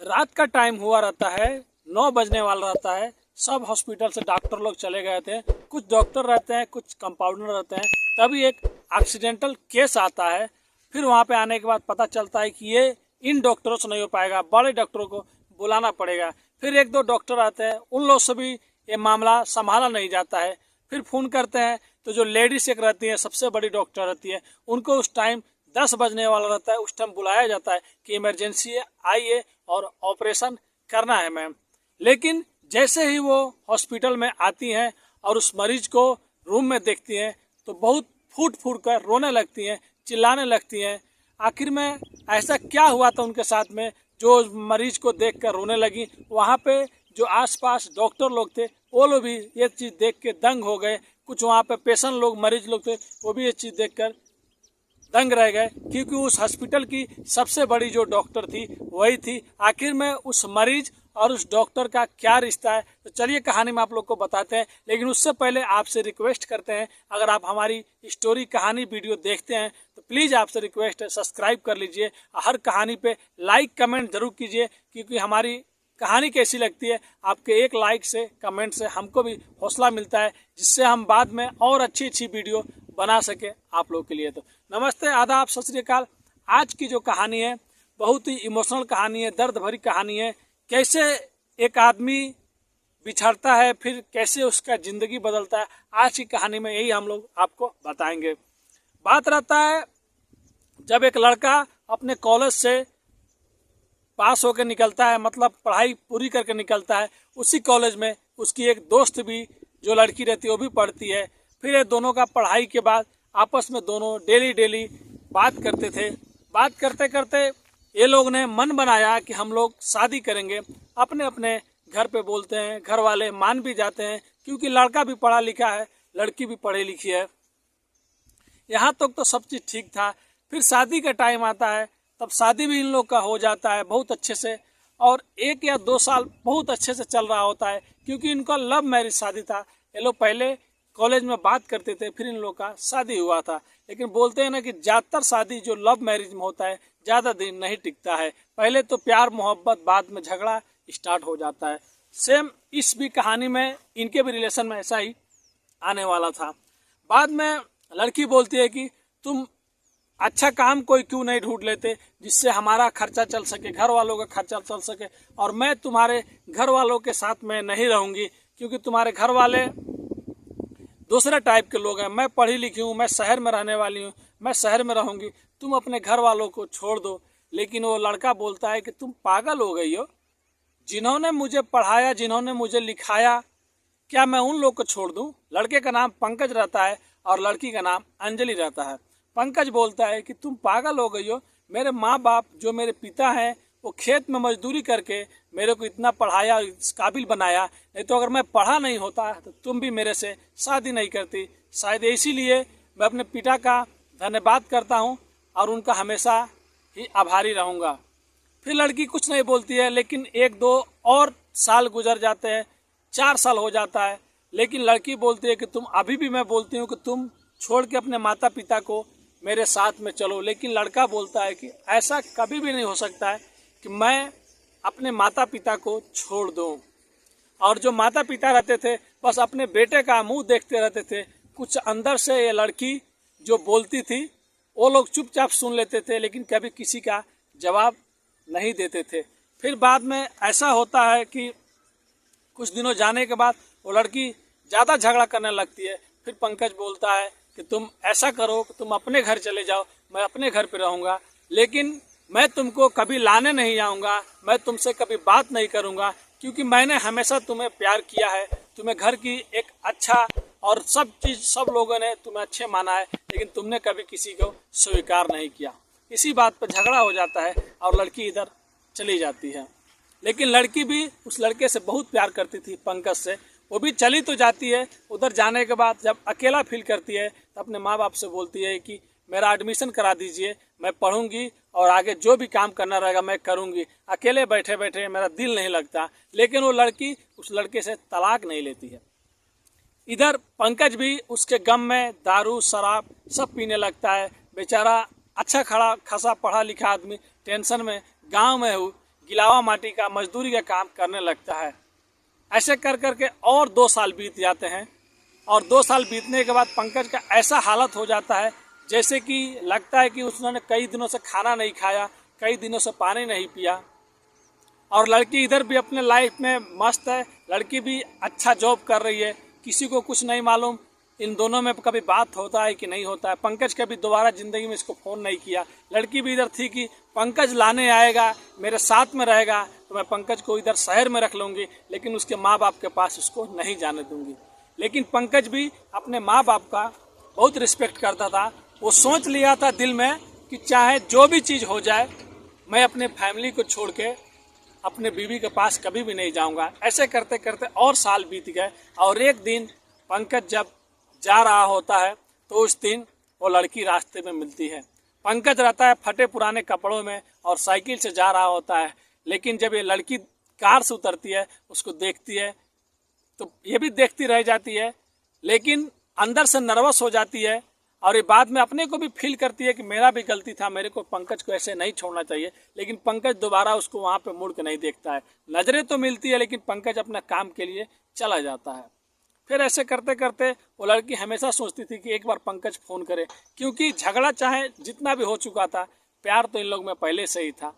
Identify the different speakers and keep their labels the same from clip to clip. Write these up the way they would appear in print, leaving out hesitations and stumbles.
Speaker 1: रात का टाइम हुआ रहता है, 9 बजने वाला रहता है। सब हॉस्पिटल से डॉक्टर लोग चले गए थे, कुछ डॉक्टर रहते हैं, कुछ कंपाउंडर रहते हैं। तभी एक एक्सीडेंटल केस आता है। फिर वहाँ पे आने के बाद पता चलता है कि ये इन डॉक्टरों से नहीं हो पाएगा, बड़े डॉक्टरों को बुलाना पड़ेगा। फिर 1-2 डॉक्टर आते हैं, उन लोग से भी ये मामला संभाला नहीं जाता है। फिर फ़ोन करते हैं तो जो लेडीज एक रहती है, सबसे बड़ी डॉक्टर रहती है, उनको उस टाइम 10 बजने वाला रहता है। उस टाइम बुलाया जाता है कि इमरजेंसी है, आइए और ऑपरेशन करना है मैम। लेकिन जैसे ही वो हॉस्पिटल में आती हैं और उस मरीज को रूम में देखती हैं तो बहुत फूट फूट कर रोने लगती हैं, चिल्लाने लगती हैं। आखिर में ऐसा क्या हुआ था उनके साथ में जो मरीज को देखकर रोने लगी? वहाँ पे जो आसपास डॉक्टर लोग थे वो लोग भी ये चीज़ देख के दंग हो गए। कुछ वहाँ पे पेशेंट लोग, मरीज लोग थे, वो भी ये चीज़ देखकर दंग रह गए, क्योंकि उस हॉस्पिटल की सबसे बड़ी जो डॉक्टर थी वही थी। आखिर में उस मरीज और उस डॉक्टर का क्या रिश्ता है, तो चलिए कहानी में आप लोग को बताते हैं। लेकिन उससे पहले आपसे रिक्वेस्ट करते हैं, अगर आप हमारी स्टोरी कहानी वीडियो देखते हैं तो प्लीज़ आपसे रिक्वेस्ट है, सब्सक्राइब कर लीजिए। हर कहानी पे लाइक कमेंट जरूर कीजिए, क्योंकि हमारी कहानी कैसी लगती है, आपके एक लाइक से, कमेंट से हमको भी हौसला मिलता है, जिससे हम बाद में और अच्छी अच्छी वीडियो बना सके आप लोग के लिए। तो नमस्ते, आदाब, सत श्री अकाल। आज की जो कहानी है बहुत ही इमोशनल कहानी है, दर्द भरी कहानी है। कैसे एक आदमी बिछड़ता है, फिर कैसे उसका ज़िंदगी बदलता है, आज की कहानी में यही हम लोग आपको बताएंगे। बात रहता है जब एक लड़का अपने कॉलेज से पास होकर निकलता है, मतलब पढ़ाई पूरी करके निकलता है। उसी कॉलेज में उसकी एक दोस्त भी जो लड़की रहती है वो भी पढ़ती है। फिर ये दोनों का पढ़ाई के बाद आपस में दोनों डेली बात करते थे। बात करते करते ये लोग ने मन बनाया कि हम लोग शादी करेंगे। अपने अपने घर पे बोलते हैं, घर वाले मान भी जाते हैं, क्योंकि लड़का भी पढ़ा लिखा है, लड़की भी पढ़ी लिखी है। यहाँ तक तो सब चीज़ ठीक था। फिर शादी का टाइम आता है, तब शादी भी इन लोग का हो जाता है बहुत अच्छे से, और 1 या 2 साल बहुत अच्छे से चल रहा होता है, क्योंकि इनका लव मैरिज शादी था। ये लोग पहले कॉलेज में बात करते थे, फिर इन लोग का शादी हुआ था। लेकिन बोलते हैं ना कि ज़्यादातर शादी जो लव मैरिज में होता है ज़्यादा दिन नहीं टिकता है। पहले तो प्यार मोहब्बत, बाद में झगड़ा स्टार्ट हो जाता है। सेम इस भी कहानी में, इनके भी रिलेशन में ऐसा ही आने वाला था। बाद में लड़की बोलती है कि तुम अच्छा काम कोई क्यों नहीं ढूंढ लेते जिससे हमारा खर्चा चल सके, घर वालों का खर्चा चल सके, और मैं तुम्हारे घर वालों के साथ में नहीं रहूंगी, क्योंकि तुम्हारे घर वाले दूसरे टाइप के लोग हैं। मैं पढ़ी लिखी हूँ, मैं शहर में रहने वाली हूँ, मैं शहर में रहूंगी, तुम अपने घर वालों को छोड़ दो। लेकिन वो लड़का बोलता है कि तुम पागल हो गई हो, जिन्होंने मुझे पढ़ाया, जिन्होंने मुझे लिखाया, क्या मैं उन लोग को छोड़ दूं? लड़के का नाम पंकज रहता है और लड़की का नाम अंजलि रहता है। पंकज बोलता है कि तुम पागल हो गई हो, मेरे माँ बाप जो मेरे पिता हैं वो खेत में मजदूरी करके मेरे को इतना पढ़ाया, इस काबिल बनाया, नहीं तो अगर मैं पढ़ा नहीं होता तो तुम भी मेरे से शादी नहीं करती। शायद इसीलिए मैं अपने पिता का धन्यवाद करता हूँ और उनका हमेशा ही आभारी रहूँगा। फिर लड़की कुछ नहीं बोलती है, लेकिन 1-2 और साल गुजर जाते हैं, 4 साल हो जाता है। लेकिन लड़की बोलती है कि तुम, अभी भी मैं बोलती हूँ कि तुम छोड़ के अपने माता पिता को मेरे साथ में चलो। लेकिन लड़का बोलता है कि ऐसा कभी भी नहीं हो सकता है कि मैं अपने माता पिता को छोड़ दूँ। और जो माता पिता रहते थे बस अपने बेटे का मुंह देखते रहते थे। कुछ अंदर से ये लड़की जो बोलती थी वो लोग चुपचाप सुन लेते थे, लेकिन कभी किसी का जवाब नहीं देते थे। फिर बाद में ऐसा होता है कि कुछ दिनों जाने के बाद वो लड़की ज़्यादा झगड़ा करने लगती है। फिर पंकज बोलता है कि तुम ऐसा करो कि तुम अपने घर चले जाओ, मैं अपने घर पे रहूँगा, लेकिन मैं तुमको कभी लाने नहीं आऊँगा, मैं तुमसे कभी बात नहीं करूँगा, क्योंकि मैंने हमेशा तुम्हें प्यार किया है, तुम्हें घर की एक अच्छा और सब चीज़, सब लोगों ने तुम्हें अच्छे माना है, लेकिन तुमने कभी किसी को स्वीकार नहीं किया। इसी बात पर झगड़ा हो जाता है और लड़की इधर चली जाती है। लेकिन लड़की भी उस लड़के से बहुत प्यार करती थी, पंकज से। वो भी चली तो जाती है। उधर जाने के बाद जब अकेला फील करती है तो अपने माँ बाप से बोलती है कि मेरा एडमिशन करा दीजिए, मैं पढ़ूंगी और आगे जो भी काम करना रहेगा मैं करूंगी, अकेले बैठे बैठे मेरा दिल नहीं लगता। लेकिन वो लड़की उस लड़के से तलाक नहीं लेती है। इधर पंकज भी उसके गम में दारू शराब सब पीने लगता है। बेचारा अच्छा खड़ा खासा पढ़ा लिखा आदमी टेंशन में गांव में गिलावा माटी का मजदूरी का काम करने लगता है। ऐसे कर करके और 2 साल बीत जाते हैं और 2 साल बीतने के बाद पंकज का ऐसा हालत हो जाता है जैसे कि लगता है कि उसने कई दिनों से खाना नहीं खाया, कई दिनों से पानी नहीं पिया। और लड़की इधर भी अपने लाइफ में मस्त है, लड़की भी अच्छा जॉब कर रही है, किसी को कुछ नहीं मालूम इन दोनों में कभी बात होता है कि नहीं होता है। पंकज कभी दोबारा ज़िंदगी में इसको फ़ोन नहीं किया। लड़की भी इधर थी कि पंकज लाने आएगा, मेरे साथ में रहेगा तो मैं पंकज को इधर शहर में रख लूँगी, लेकिन उसके माँ बाप के पास उसको नहीं जाने दूँगी। लेकिन पंकज भी अपने माँ बाप का बहुत रिस्पेक्ट करता था। वो सोच लिया था दिल में कि चाहे जो भी चीज़ हो जाए, मैं अपने फैमिली को छोड़ के अपने बीवी के पास कभी भी नहीं जाऊंगा। ऐसे करते करते और साल बीत गए और एक दिन पंकज जब जा रहा होता है तो उस दिन वो लड़की रास्ते में मिलती है। पंकज रहता है फटे पुराने कपड़ों में और साइकिल से जा रहा होता है, लेकिन जब ये लड़की कार से उतरती है, उसको देखती है तो ये भी देखती रह जाती है, लेकिन अंदर से नर्वस हो जाती है और ये बाद में अपने को भी फील करती है कि मेरा भी गलती था, मेरे को पंकज को ऐसे नहीं छोड़ना चाहिए। लेकिन पंकज दोबारा उसको वहाँ पे मुड़ के नहीं देखता है। नज़रें तो मिलती है लेकिन पंकज अपना काम के लिए चला जाता है। फिर ऐसे करते करते वो लड़की हमेशा सोचती थी कि एक बार पंकज फ़ोन करे, क्योंकि झगड़ा चाहे जितना भी हो चुका था, प्यार तो इन लोग में पहले से ही था।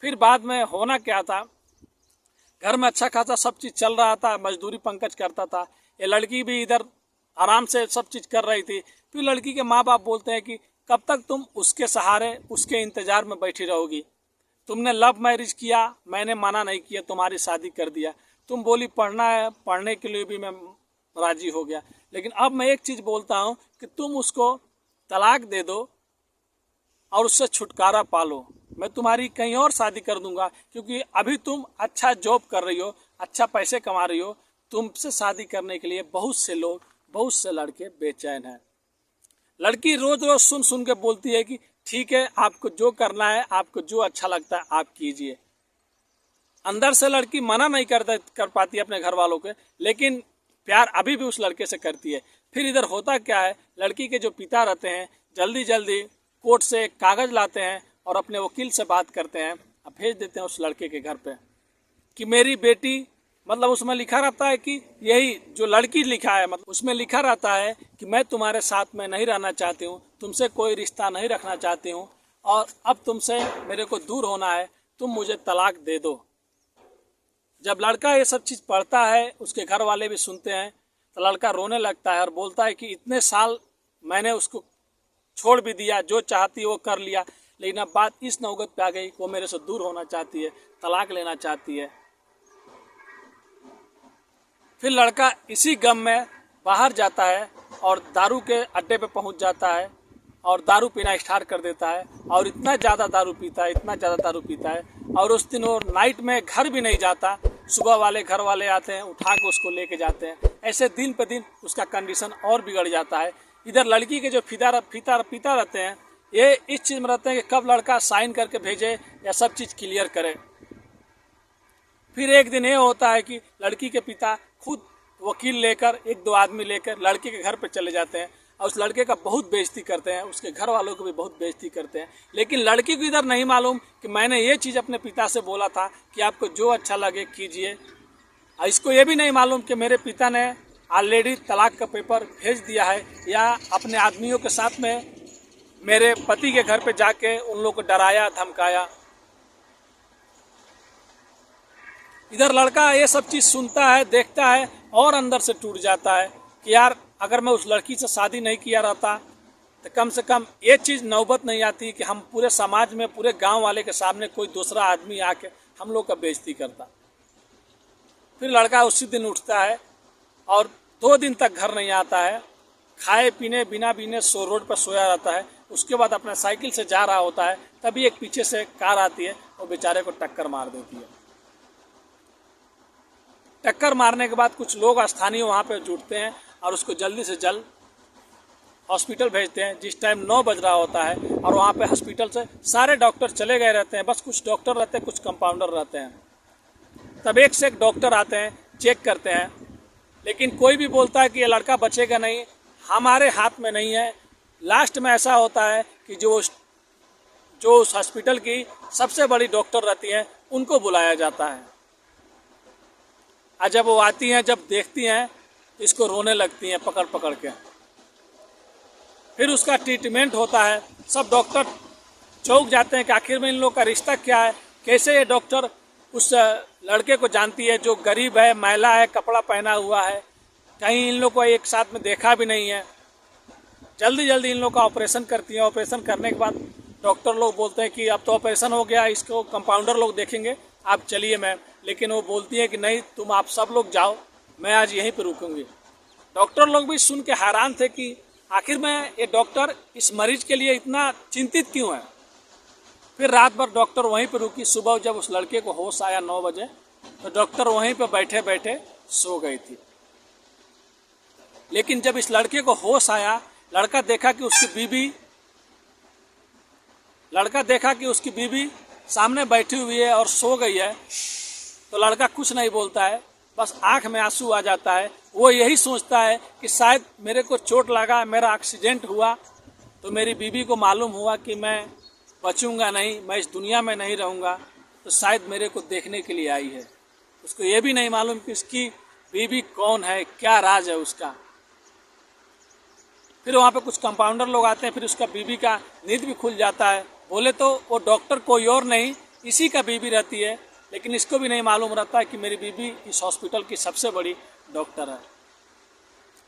Speaker 1: फिर बाद में होना क्या था, घर में अच्छा खासा सब चीज़ चल रहा था, मजदूरी पंकज करता था, ये लड़की भी इधर आराम से सब चीज़ कर रही थी। फिर लड़की के माँ बाप बोलते हैं कि कब तक तुम उसके सहारे, उसके इंतज़ार में बैठी रहोगी? तुमने लव मैरिज किया, मैंने मना नहीं किया, तुम्हारी शादी कर दिया। तुम बोली पढ़ना है, पढ़ने के लिए भी मैं राजी हो गया, लेकिन अब मैं एक चीज़ बोलता हूँ कि तुम उसको तलाक दे दो और उससे छुटकारा पालो। मैं तुम्हारी कहीं और शादी कर दूंगा, क्योंकि अभी तुम अच्छा जॉब कर रही हो, अच्छा पैसे कमा रही हो। तुमसे शादी करने के लिए बहुत से लोग, बहुत से लड़के बेचैन हैं। लड़की रोज रोज सुन सुन के बोलती है कि ठीक है, आपको जो करना है, आपको जो अच्छा लगता है आप कीजिए। अंदर से लड़की मना नहीं कर पाती अपने घर वालों के, लेकिन प्यार अभी भी उस लड़के से करती है। फिर इधर होता क्या है, लड़की के जो पिता रहते हैं जल्दी जल्दी कोर्ट से कागज लाते हैं और अपने वकील से बात करते हैं और भेज देते हैं उस लड़के के घर पे कि मेरी बेटी, मतलब उसमें लिखा रहता है कि यही जो लड़की लिखा है, मतलब उसमें लिखा रहता है कि मैं तुम्हारे साथ में नहीं रहना चाहती हूँ, तुमसे कोई रिश्ता नहीं रखना चाहती हूँ और अब तुमसे मेरे को दूर होना है, तुम मुझे तलाक दे दो। जब लड़का ये सब चीज़ पढ़ता है, उसके घर वाले भी सुनते हैं, तो लड़का रोने लगता है और बोलता है कि इतने साल मैंने उसको छोड़ भी दिया, जो चाहती वो कर लिया, लेकिन अब बात इस नौबत पे आ गई, वो मेरे से दूर होना चाहती है, तलाक लेना चाहती है। फिर लड़का इसी गम में बाहर जाता है और दारू के अड्डे पे पहुंच जाता है और दारू पीना स्टार्ट कर देता है और इतना ज़्यादा दारू पीता है, इतना ज़्यादा दारू पीता है और उस दिन वो नाइट में घर भी नहीं जाता। सुबह वाले घर वाले आते हैं, उठा के उसको लेके जाते हैं। ऐसे दिन पे दिन उसका कंडीशन और बिगड़ जाता है। इधर लड़की के जो पिता रहते हैं, ये इस चीज़ में रहते हैं कि कब लड़का साइन करके भेजे या सब चीज़ क्लियर करे। फिर एक दिन ये होता है कि लड़की के पिता खुद वकील लेकर, 1-2 आदमी लेकर लड़के के घर पे चले जाते हैं और उस लड़के का बहुत बेइज्जती करते हैं, उसके घर वालों को भी बहुत बेइज्जती करते हैं। लेकिन लड़की को इधर नहीं मालूम कि मैंने ये चीज़ अपने पिता से बोला था कि आपको जो अच्छा लगे कीजिए। इसको ये भी नहीं मालूम कि मेरे पिता ने ऑलरेडी तलाक का पेपर भेज दिया है या अपने आदमियों के साथ में मेरे पति के घर पे जाके उन लोगों को डराया, धमकाया। इधर लड़का ये सब चीज़ सुनता है, देखता है और अंदर से टूट जाता है कि यार अगर मैं उस लड़की से शादी नहीं किया रहता तो कम से कम ये चीज़ नौबत नहीं आती कि हम पूरे समाज में, पूरे गांव वाले के सामने कोई दूसरा आदमी आके हम लोग का बेइज्जती करता। फिर लड़का उसी दिन उठता है और 2 दिन तक घर नहीं आता है, खाए पीने बिना रोड पर सोया रहता है। उसके बाद अपना साइकिल से जा रहा होता है, तभी एक पीछे से कार आती है और बेचारे को टक्कर मार देती है। टक्कर मारने के बाद कुछ लोग स्थानीय वहाँ पे जुटते हैं और उसको जल्दी से जल्द हॉस्पिटल भेजते हैं। जिस टाइम 9 बज रहा होता है और वहाँ पे हॉस्पिटल से सारे डॉक्टर चले गए रहते हैं, बस कुछ डॉक्टर रहते हैं, कुछ कंपाउंडर रहते हैं। तब एक से एक डॉक्टर आते हैं, चेक करते हैं, लेकिन कोई भी बोलता है कि ये लड़का बचेगा नहीं, हमारे हाथ में नहीं है। लास्ट में ऐसा होता है कि जो उस हॉस्पिटल की सबसे बड़ी डॉक्टर रहती है उनको बुलाया जाता है। और जब वो आती हैं, जब देखती हैं तो इसको रोने लगती हैं पकड़ पकड़ के। फिर उसका ट्रीटमेंट होता है। सब डॉक्टर चौंक जाते हैं कि आखिर में इन लोग का रिश्ता क्या है, कैसे ये डॉक्टर उस लड़के को जानती है जो गरीब है, महिला है, कपड़ा पहना हुआ है, कहीं इन लोग को एक साथ में देखा भी नहीं है। जल्दी जल्दी इन लोग का ऑपरेशन करती है। ऑपरेशन करने के बाद डॉक्टर लोग बोलते हैं कि अब तो ऑपरेशन हो गया, इसको कंपाउंडर लोग देखेंगे, आप चलिए मैम। लेकिन वो बोलती है कि नहीं, तुम आप सब लोग जाओ, मैं आज यहीं पर रुकूंगी। डॉक्टर लोग भी सुन के हैरान थे कि आखिर में ये डॉक्टर इस मरीज के लिए इतना चिंतित क्यों है। फिर रात भर डॉक्टर वहीं पर रुकी। सुबह जब उस लड़के को होश आया 9 बजे, तो डॉक्टर वहीं पर बैठे बैठे सो गई थी। लेकिन जब इस लड़के को होश आया, लड़का देखा कि उसकी बीवी सामने बैठी हुई है और सो गई है, तो लड़का कुछ नहीं बोलता है, बस आंख में आंसू आ जाता है। वो यही सोचता है कि शायद मेरे को चोट लगा, मेरा एक्सीडेंट हुआ, तो मेरी बीवी को मालूम हुआ कि मैं बचूंगा नहीं, मैं इस दुनिया में नहीं रहूँगा, तो शायद मेरे को देखने के लिए आई है। उसको ये भी नहीं मालूम कि उसकी बीवी कौन है, क्या राज है उसका। फिर वहाँ पे कुछ कंपाउंडर लोग आते हैं। फिर उसका बीवी का नींद भी खुल जाता है। बोले तो वो डॉक्टर कोई और नहीं, इसी का बीवी रहती है। लेकिन इसको भी नहीं मालूम रहता है कि मेरी बीवी इस हॉस्पिटल की सबसे बड़ी डॉक्टर है।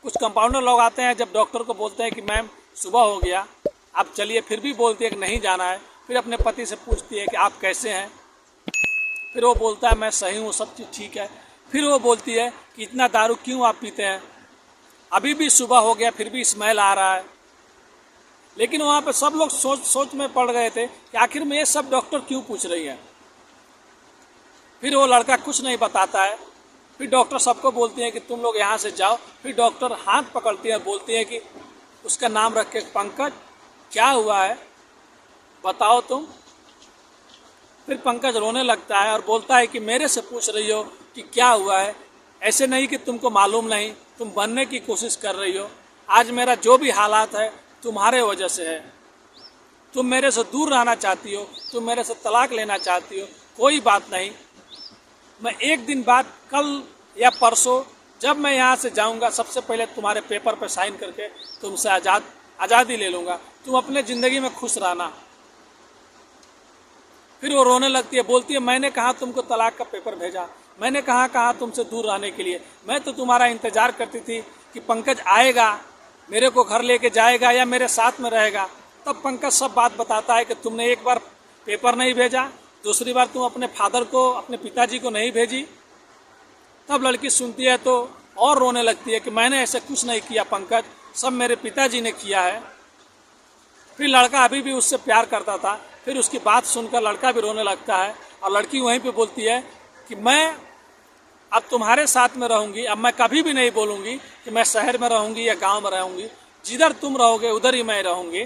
Speaker 1: कुछ कंपाउंडर लोग आते हैं, जब डॉक्टर को बोलते हैं कि मैम सुबह हो गया, आप चलिए, फिर भी बोलती है कि नहीं जाना है। फिर अपने पति से पूछती है कि आप कैसे हैं। फिर वो बोलता है मैं सही हूँ, सब चीज़ ठीक है। फिर वो बोलती है कि इतना दारू क्यों आप पीते हैं, अभी भी सुबह हो गया फिर भी स्मेल आ रहा है। लेकिन वहाँ पे सब लोग सोच में पड़ गए थे कि आखिर में ये सब डॉक्टर क्यों पूछ रही है। फिर वो लड़का कुछ नहीं बताता है। फिर डॉक्टर सबको बोलती है कि तुम लोग यहाँ से जाओ। फिर डॉक्टर हाथ पकड़ती है, बोलती है कि उसका नाम रख के, पंकज क्या हुआ है बताओ तुम। फिर पंकज रोने लगता है और बोलता है कि मेरे से पूछ रही हो कि क्या हुआ है, ऐसे नहीं कि तुमको मालूम नहीं, तुम बनने की कोशिश कर रही हो। आज मेरा जो भी हालात है तुम्हारे वजह से है। तुम मेरे से दूर रहना चाहती हो, तुम मेरे से तलाक लेना चाहती हो, कोई बात नहीं। मैं एक दिन बाद, कल या परसों, जब मैं यहाँ से जाऊँगा, सबसे पहले तुम्हारे पेपर पर साइन करके तुमसे आज़ादी ले लूँगा। तुम अपने ज़िंदगी में खुश रहना। फिर वो रोने लगती है, बोलती है मैंने कहा तुमको तलाक का पेपर भेजा, मैंने कहा तुमसे दूर रहने के लिए। मैं तो तुम्हारा इंतज़ार करती थी कि पंकज आएगा, मेरे को घर लेके जाएगा या मेरे साथ में रहेगा। तब पंकज सब बात बताता है कि तुमने एक बार पेपर नहीं भेजा, दूसरी बार तुम अपने फादर को, अपने पिताजी को नहीं भेजी। तब लड़की सुनती है तो और रोने लगती है कि मैंने ऐसे कुछ नहीं किया पंकज, सब मेरे पिताजी ने किया है। फिर लड़का अभी भी उससे प्यार करता था। फिर उसकी बात सुनकर लड़का भी रोने लगता है और लड़की वहीं पे बोलती है कि मैं अब तुम्हारे साथ में रहूंगी, अब मैं कभी भी नहीं बोलूंगी कि मैं शहर में रहूंगी या गांव में रहूंगी, जिधर तुम रहोगे उधर ही मैं रहूंगी।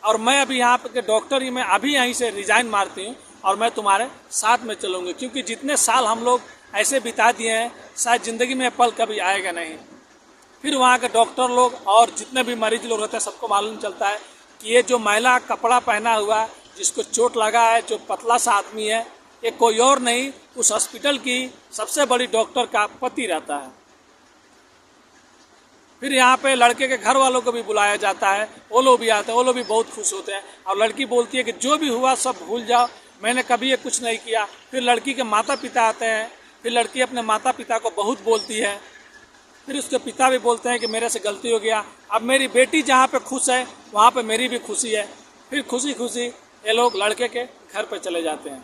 Speaker 1: और मैं अभी यहाँ पे डॉक्टर ही, मैं अभी यहीं से रिजाइन मारती हूँ और मैं तुम्हारे साथ में चलूँगी, क्योंकि जितने साल हम लोग ऐसे बिता दिए हैं, शायद ज़िंदगी में पल कभी आएगा नहीं। फिर वहाँ के डॉक्टर लोग और जितने भी मरीज लोग रहते हैं, सबको मालूम चलता है कि ये जो महिला कपड़ा पहना हुआ, जिसको चोट लगा है, जो पतला सा आदमी है, ये कोई और नहीं, उस हॉस्पिटल की सबसे बड़ी डॉक्टर का पति रहता है। फिर यहाँ पे लड़के के घर वालों को भी बुलाया जाता है, वो लोग भी आते हैं, वो लोग भी बहुत खुश होते हैं। और लड़की बोलती है कि जो भी हुआ सब भूल जाओ, मैंने कभी ये कुछ नहीं किया। फिर लड़की के माता पिता आते हैं। फिर लड़की अपने माता पिता को बहुत बोलती है। फिर उसके पिता भी बोलते हैं कि मेरे से गलती हो गया, अब मेरी बेटी जहाँ पे खुश है वहाँ पे मेरी भी खुशी है। फिर खुशी खुशी ये लोग लड़के के घर पे चले जाते हैं।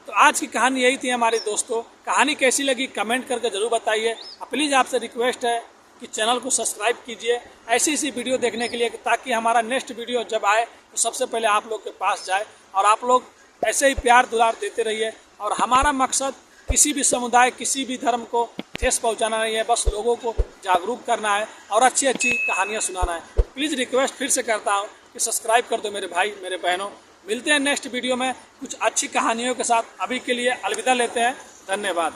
Speaker 1: तो आज की कहानी यही थी हमारी दोस्तों। कहानी कैसी लगी कमेंट करके ज़रूर बताइए। प्लीज़ आपसे रिक्वेस्ट है कि चैनल को सब्सक्राइब कीजिए ऐसी वीडियो देखने के लिए, ताकि हमारा नेक्स्ट वीडियो जब आए तो सबसे पहले आप लोग के पास जाए। और आप लोग ऐसे ही प्यार दुलार देते रहिए। और हमारा मकसद किसी भी समुदाय, किसी भी धर्म को ठेस पहुंचाना नहीं है, बस लोगों को जागरूक करना है और अच्छी अच्छी कहानियां सुनाना है। प्लीज़ रिक्वेस्ट फिर से करता हूं कि सब्सक्राइब कर दो मेरे भाई, मेरे बहनों। मिलते हैं नेक्स्ट वीडियो में कुछ अच्छी कहानियों के साथ। अभी के लिए अलविदा लेते हैं। धन्यवाद।